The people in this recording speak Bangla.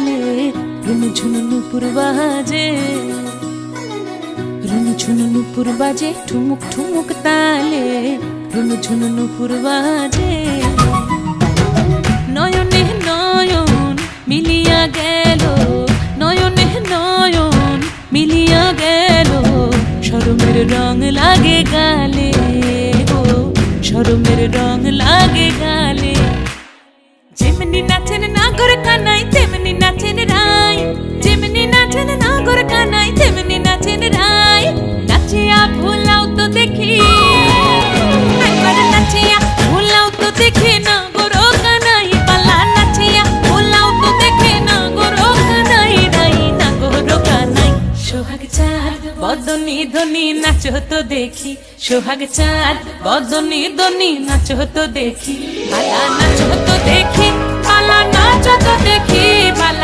গালে রুনু ঝুনু নুপুর বাজে, রুনু ঝুনু নুপুর বাজে ঠুমুক ঠুমুক তালে রুনু ঝুনু নুপুর বাজে। নয়নে নয়ন মিলিয়া গেল, নয়নে নয়ন মিলিয়া গেল, শরমের রং লাগে গালে গো, শরমের রং লাগে গালে। যেমনি নাচেন নাগর কানাই তেমনি নাচেন রাই, যেমনি নাচেন নাগর কানাই তেমনি নাচেন রাই। নাচিয়া ভোলাও তো দেখি, একবার নাচিয়া ভোলাও তো দেখি নাগর কানাই পালা, নাচিয়া ভোলাও তো দেখি নাগর কানাই রাই, নাগর কানাই। সোহাগ চাঁদ বদনি ধনি নাচো তো দেখি, সোহাগ চাঁদ বদনি ধনি নাচো তো দেখি, পালা নাচো তো দেখি, পালা নাচো তো দেখি, পালা।